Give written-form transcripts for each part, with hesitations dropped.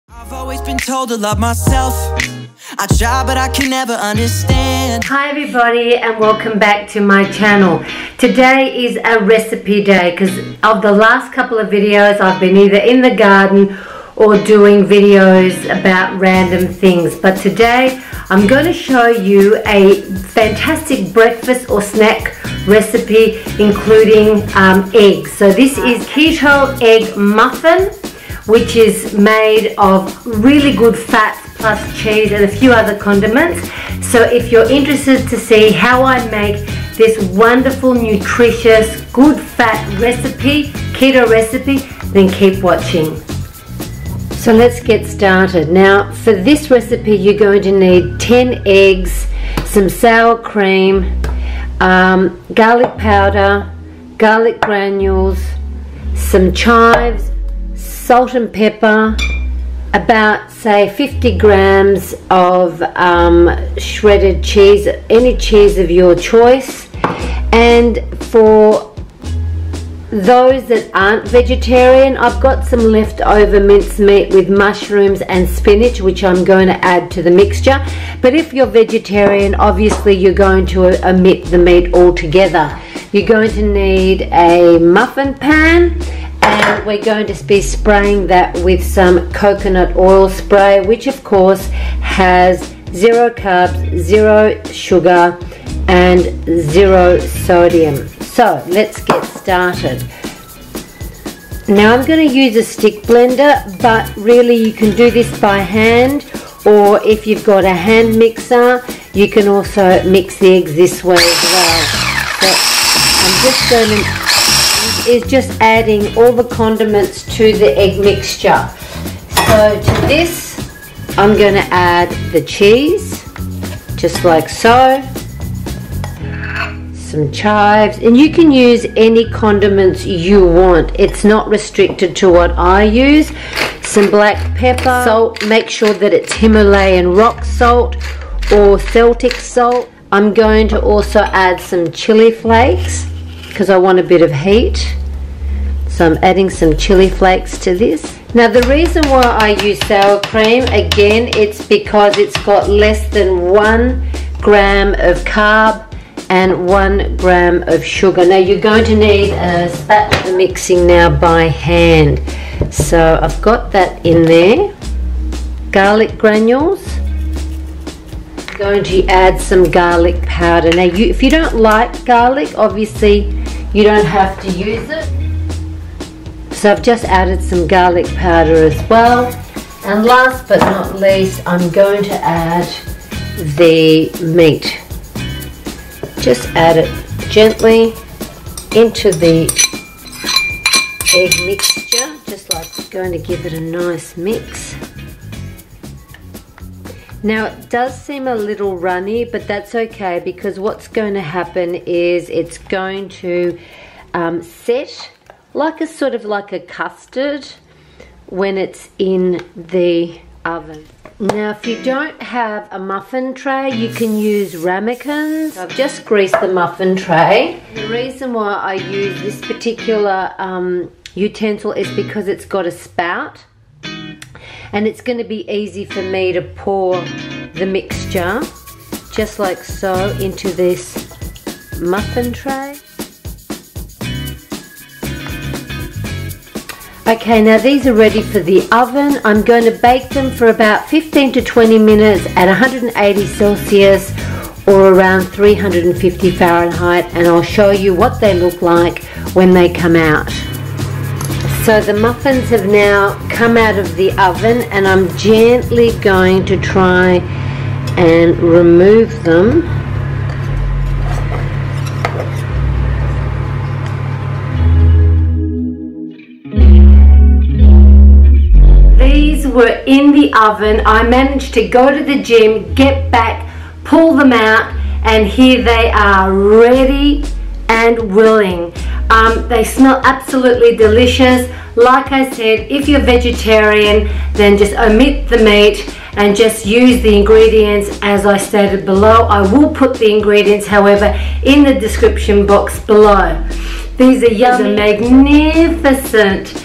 I've always been told to love myself. I try, but I can never understand. Hi everybody, and welcome back to my channel. Today is a recipe day because of the last couple of videos I've been either in the garden or doing videos about random things. But today I'm going to show you a fantastic breakfast or snack recipe including eggs. So this is keto egg muffin, which is made of really good fats plus cheese and a few other condiments. So if you're interested to see how I make this wonderful, nutritious, good fat recipe, keto recipe, then keep watching. So let's get started. Now for this recipe you're going to need 10 eggs, some sour cream, garlic powder, garlic granules, some chives, salt and pepper, about say 50 grams of shredded cheese, any cheese of your choice. And for those that aren't vegetarian, I've got some leftover minced meat with mushrooms and spinach, which I'm going to add to the mixture. But if you're vegetarian, obviously you're going to omit the meat altogether. You're going to need a muffin pan, and we're going to be spraying that with some coconut oil spray, which of course has 0 carbs, 0 sugar and 0 sodium. So let's get started. Now I'm going to use a stick blender, but really you can do this by hand, or if you've got a hand mixer you can also mix the eggs this way as well. So I'm just going to adding all the condiments to the egg mixture. So to this I'm going to add the cheese, just like so, some chives, and you can use any condiments you want. It's not restricted to what I use. Some black pepper, salt, make sure that it's Himalayan rock salt or Celtic salt. I'm going to also add some chili flakes because I want a bit of heat. So I'm adding some chili flakes to this. Now the reason why I use sour cream, again, it's because it's got less than 1 gram of carb and 1 gram of sugar. Now you're going to need a spatula mixing now by hand. So I've got that in there. Garlic granules. I'm going to add some garlic powder. Now if you don't like garlic, obviously you don't have to use it. So I've just added some garlic powder as well. And last but not least, I'm going to add the meat. Just add it gently into the egg mixture, just like going to give it a nice mix. Now it does seem a little runny, but that's okay, because what's going to happen is it's going to set like a sort of like a custard when it's in the oven. Now if you don't have a muffin tray, you can use ramekins. I've just greased the muffin tray. The reason why I use this particular utensil is because it's got a spout, and it's going to be easy for me to pour the mixture just like so into this muffin tray. Okay, now these are ready for the oven. I'm going to bake them for about 15 to 20 minutes at 180 Celsius or around 350 Fahrenheit, and I'll show you what they look like when they come out. So the muffins have now come out of the oven, and I'm gently going to try and remove them. Were in the oven. I managed to go to the gym, get back, pull them out, and here they are, ready and willing. They smell absolutely delicious. Like I said, if you're vegetarian, then just omit the meat and just use the ingredients as I stated below. I will put the ingredients, however, in the description box below. These are yummy, magnificent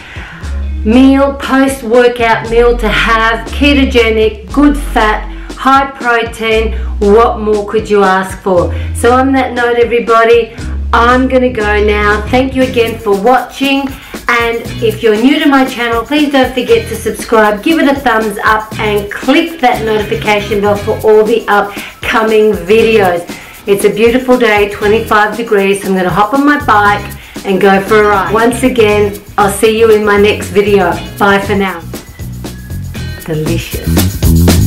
meal, post-workout meal to have, ketogenic, good fat, high protein. What more could you ask for? So on that note, everybody, I'm gonna go now. Thank you again for watching, and if you're new to my channel, please don't forget to subscribe, give it a thumbs up, and click that notification bell for all the upcoming videos. It's a beautiful day, 25 degrees, so I'm gonna hop on my bike and go for a ride. Once again, I'll see you in my next video. Bye for now. Delicious.